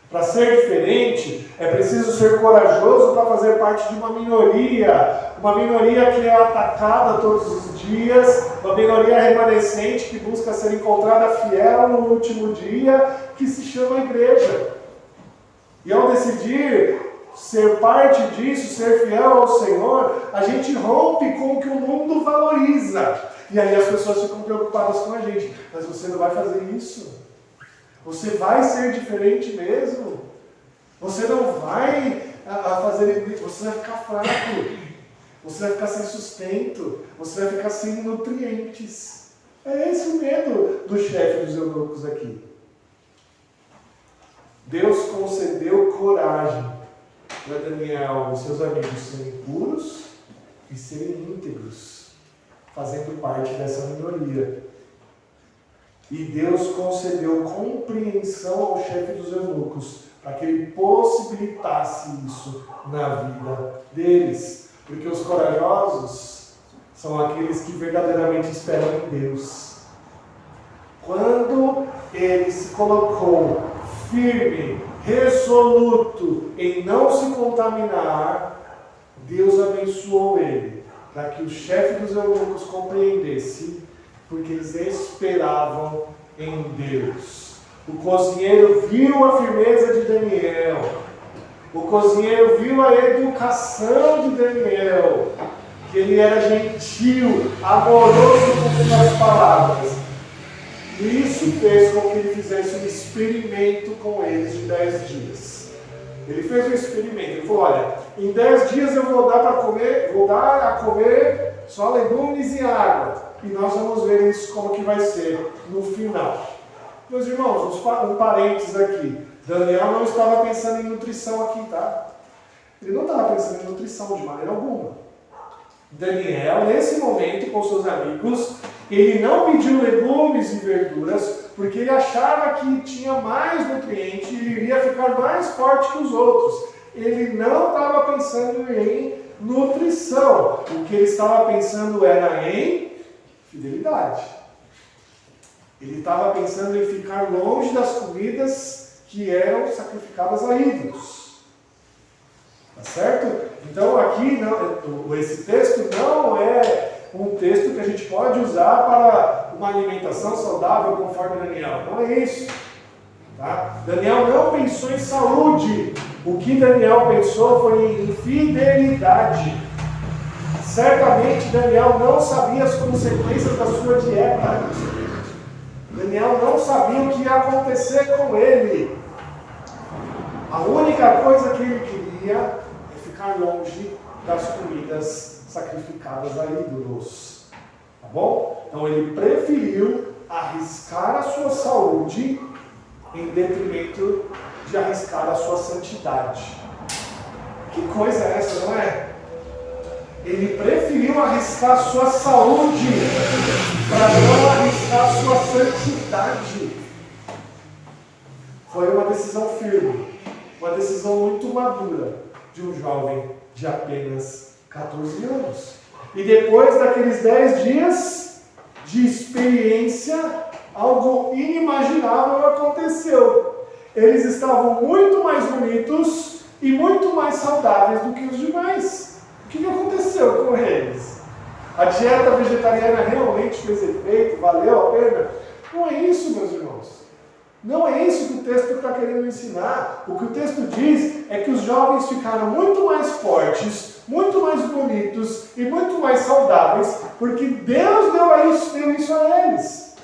Para ser diferente, é preciso ser corajoso para fazer parte de uma minoria que é atacada todos os dias, uma minoria remanescente que busca ser encontrada fiel no último dia, que se chama igreja. E ao decidir ser parte disso, ser fiel ao Senhor, a gente rompe com o que o mundo valoriza. E aí as pessoas ficam preocupadas com a gente. Mas você não vai fazer isso? Você vai ser diferente mesmo? Você não vai fazer... Você vai ficar fraco. Você vai ficar sem sustento. Você vai ficar sem nutrientes. É esse o medo do chefe dos eunucos aqui. Deus concedeu coragem para Daniel e seus amigos serem puros e serem íntegros, fazendo parte dessa minoria. E Deus concedeu compreensão ao chefe dos eunucos, para que ele possibilitasse isso na vida deles. Porque os corajosos são aqueles que verdadeiramente esperam em Deus. Quando ele se colocou firme, resoluto em não se contaminar, Deus abençoou ele, para que o chefe dos eunucos compreendesse, porque eles esperavam em Deus. O cozinheiro viu a firmeza de Daniel, o cozinheiro viu a educação de Daniel, que ele era gentil, amoroso com as palavras. E isso fez com que ele fizesse um experimento com eles de 10 dias. Ele fez um experimento, ele falou, olha, em 10 dias eu vou dar a comer só legumes e água. E nós vamos ver isso como que vai ser no final. Meus irmãos, um parênteses aqui. Daniel não estava pensando em nutrição aqui, tá? Ele não estava pensando em nutrição de maneira alguma. Daniel, nesse momento, com seus amigos, ele não pediu legumes e verduras, porque ele achava que tinha mais nutriente e ele iria ficar mais forte que os outros. Ele não estava pensando em nutrição. O que ele estava pensando era em fidelidade. Ele estava pensando em ficar longe das comidas que eram sacrificadas a ídolos. Tá certo? Então aqui, esse texto não é um texto que a gente pode usar para uma alimentação saudável conforme Daniel. Não é isso. Tá? Daniel não pensou em saúde. O que Daniel pensou foi em fidelidade. Certamente Daniel não sabia as consequências da sua dieta. Daniel não sabia o que ia acontecer com ele. A única coisa que ele queria é ficar longe das comidas sacrificadas a ídolos. Tá bom? Então ele preferiu arriscar a sua saúde em detrimento de arriscar a sua santidade. Que coisa é essa, não é? Ele preferiu arriscar a sua saúde para não arriscar a sua santidade. Foi uma decisão firme, uma decisão muito madura de um jovem de apenas 14 anos. E depois daqueles 10 dias de experiência, algo inimaginável aconteceu. Eles estavam muito mais bonitos e muito mais saudáveis do que os demais. O que aconteceu com eles? A dieta vegetariana realmente fez efeito? Valeu a pena? Não é isso, meus irmãos. Não é isso que o texto está querendo ensinar. O que o texto diz é que os jovens ficaram muito mais fortes, muito mais bonitos e muito mais saudáveis, porque Deus deu isso a eles.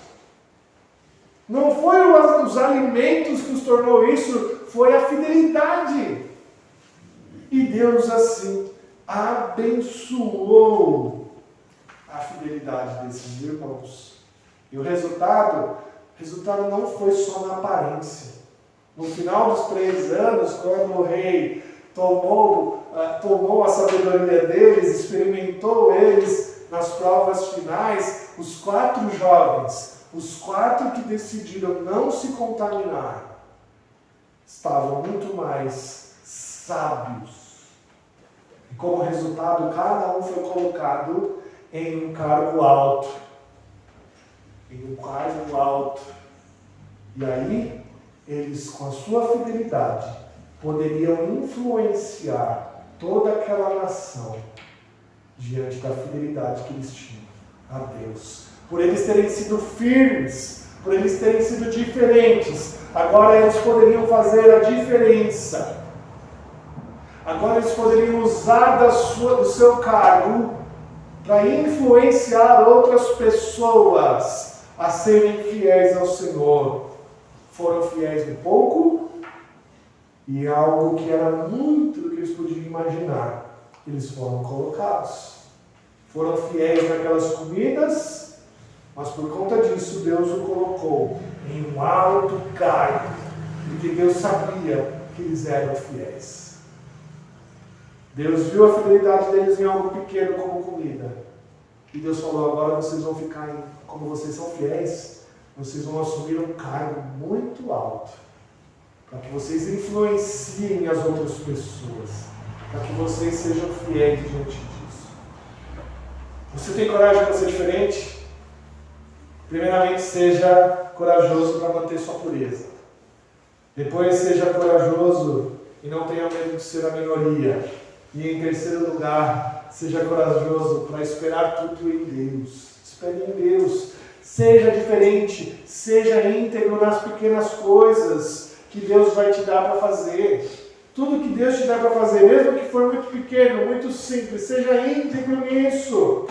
Não foi os alimentos que os tornou isso, foi a fidelidade. E Deus assim abençoou a fidelidade desses irmãos. E o resultado não foi só na aparência. No final dos 3 anos, quando o rei tomou a sabedoria deles, experimentou eles nas provas finais, os 4 jovens, os 4 que decidiram não se contaminar, estavam muito mais sábios. E como resultado, cada um foi colocado em um cargo alto. Em um cargo alto. E aí, eles, com a sua fidelidade, poderiam influenciar toda aquela nação diante da fidelidade que eles tinham a Deus. Por eles terem sido firmes, por eles terem sido diferentes, agora eles poderiam fazer a diferença. Agora eles poderiam usar do seu cargo para influenciar outras pessoas a serem fiéis ao Senhor. Foram fiéis no pouco e algo que era muito do que eles podiam imaginar. Eles foram colocados. Foram fiéis naquelas comidas, mas por conta disso Deus o colocou em um alto cargo, porque Deus sabia que eles eram fiéis. Deus viu a fidelidade deles em algo pequeno como comida. E Deus falou, agora vocês vão ficar, como vocês são fiéis, vocês vão assumir um cargo muito alto, para que vocês influenciem as outras pessoas, para que vocês sejam fiéis diante disso. Você tem coragem para ser diferente? Primeiramente, seja corajoso para manter sua pureza. Depois, seja corajoso e não tenha medo de ser a minoria. E em terceiro lugar, seja corajoso para esperar tudo em Deus. Espere em Deus. Seja diferente, seja íntegro nas pequenas coisas que Deus vai te dar para fazer. Tudo que Deus te der para fazer, mesmo que for muito pequeno, muito simples, seja íntegro nisso.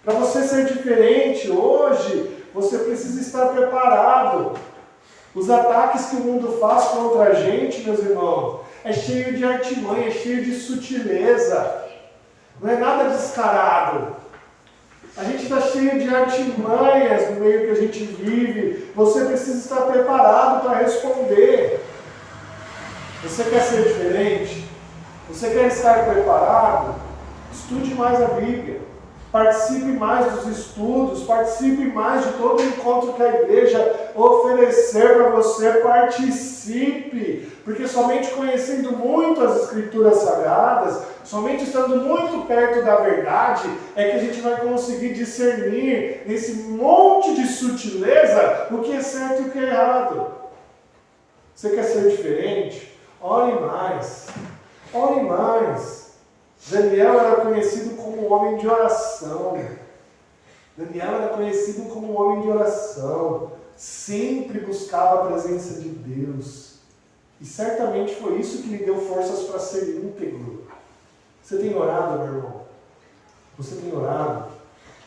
Para você ser diferente hoje, você precisa estar preparado. Os ataques que o mundo faz contra a gente, meus irmãos, é cheio de artimanha, é cheio de sutileza. Não é nada descarado. A gente está cheio de artimanhas no meio que a gente vive. Você precisa estar preparado para responder. Você quer ser diferente? Você quer estar preparado? Estude mais a Bíblia. Participe mais dos estudos, participe mais de todo o encontro que a igreja oferecer para você, participe, porque somente conhecendo muito as Escrituras Sagradas, somente estando muito perto da verdade, é que a gente vai conseguir discernir nesse monte de sutileza o que é certo e o que é errado. Você quer ser diferente? Ore mais, ore mais. Daniel era conhecido como um homem de oração. Daniel era conhecido como um homem de oração. Sempre buscava a presença de Deus. E certamente foi isso que lhe deu forças para ser íntegro. Você tem orado, meu irmão? Você tem orado?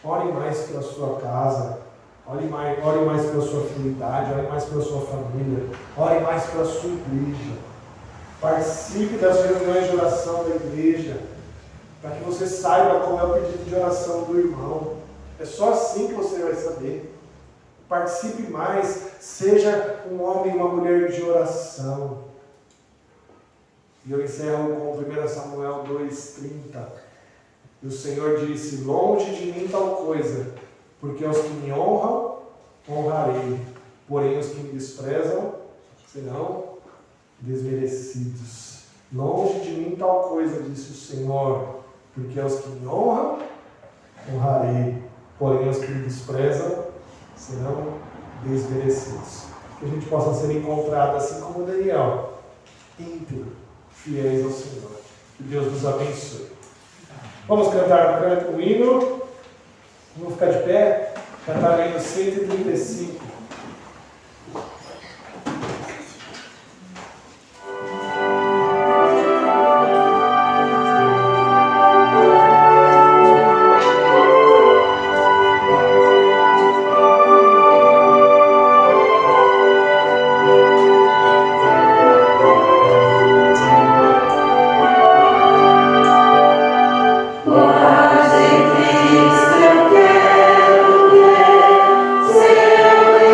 Ore mais pela sua casa. Ore mais pela sua fidelidade. Ore mais pela sua família. Ore mais pela sua igreja. Participe das reuniões de oração da igreja, para que você saiba qual é o pedido de oração do irmão. É só assim que você vai saber. Participe mais, seja um homem e uma mulher de oração. E eu encerro com 1 Samuel 2,30. E o Senhor disse, longe de mim tal coisa, porque aos que me honram, honrarei. Porém os que me desprezam, serão desmerecidos. Longe de mim tal coisa, disse o Senhor, porque aos que me honram, honrarei. Porém, aos que me desprezam, serão desmerecidos. Que a gente possa ser encontrado, assim como Daniel, íntegro, fiéis ao Senhor. Que Deus nos abençoe. Vamos cantar um hino. Vamos ficar de pé. Cantar o hino 135. Cristo eu quero ver, seu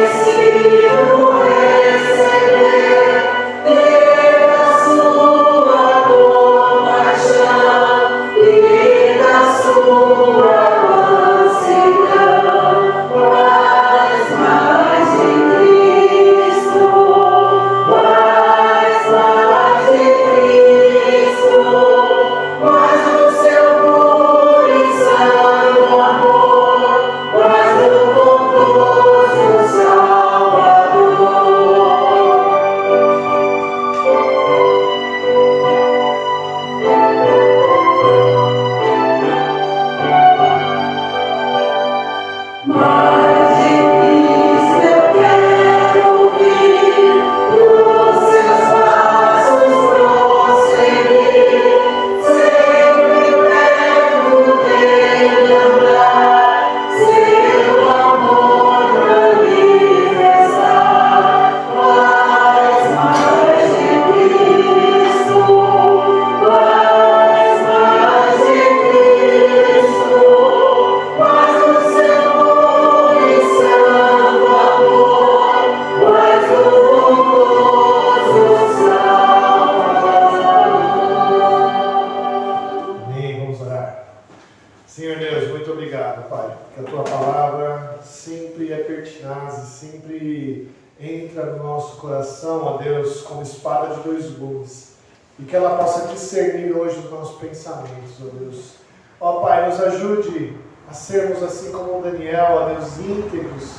coração, ó Deus, como espada de dois gumes. E que ela possa discernir hoje os nossos pensamentos, ó Deus. Ó Pai, nos ajude a sermos assim como Daniel, ó Deus, íntegros,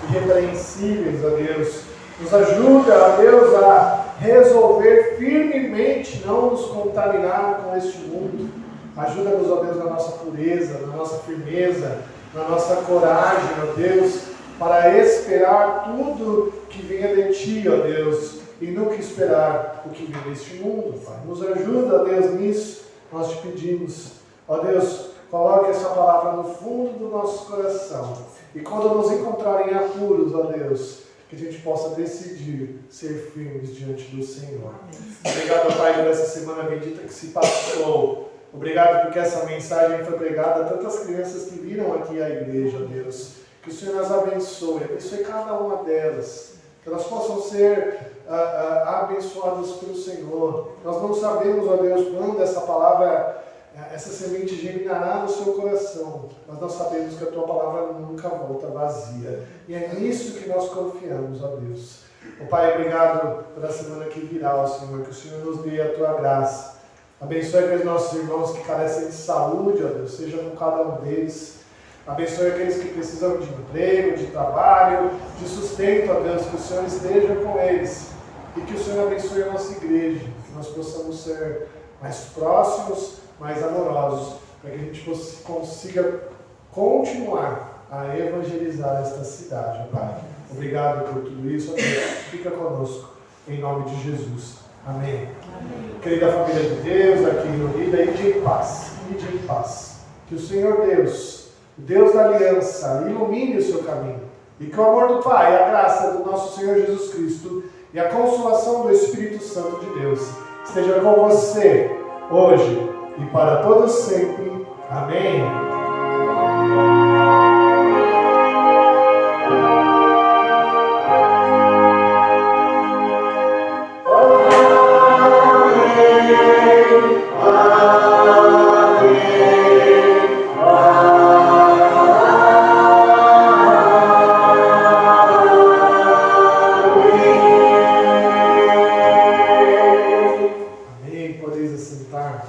irrepreensíveis, ó Deus. Nos ajuda, ó Deus, a resolver firmemente não nos contaminar com este mundo. Ajuda-nos, ó Deus, na nossa pureza, na nossa firmeza, na nossa coragem, ó Deus, para esperar tudo que venha de Ti, ó Deus, e nunca esperar o que vem deste mundo, Pai. Nos ajuda, ó Deus, nisso, nós te pedimos. Ó Deus, coloque essa palavra no fundo do nosso coração. E quando nos encontrarem apuros, ó Deus, que a gente possa decidir ser firmes diante do Senhor. Obrigado, Pai, por essa semana bendita que se passou. Obrigado porque essa mensagem foi pregada a tantas crianças que viram aqui à igreja, ó Deus. Que o Senhor as abençoe cada uma delas. Que elas possam ser abençoadas pelo Senhor. Nós não sabemos, ó Deus, quando essa palavra, essa semente germinará no seu coração. Mas nós sabemos que a Tua palavra nunca volta vazia. E é nisso que nós confiamos, ó Deus. Ó Pai, obrigado pela semana que virá, ó Senhor. Que o Senhor nos dê a Tua graça. Abençoe aqueles nossos irmãos que carecem de saúde, ó Deus. Seja com cada um deles. Abençoe aqueles que precisam de emprego, de trabalho, de sustento, ó Deus. Que o Senhor esteja com eles. E que o Senhor abençoe a nossa igreja. Que nós possamos ser mais próximos, mais amorosos, para que a gente consiga continuar a evangelizar esta cidade, ó Pai. Obrigado por tudo isso, ó Deus. Fica conosco, em nome de Jesus. Amém. Amém. Querida família de Deus, aqui reunida, ide em paz, ide em paz. Que o Senhor Deus, o Deus da aliança, ilumine o seu caminho. E que o amor do Pai, a graça do nosso Senhor Jesus Cristo e a consolação do Espírito Santo de Deus esteja com você, hoje e para todos sempre. Amém. Podeis assentar.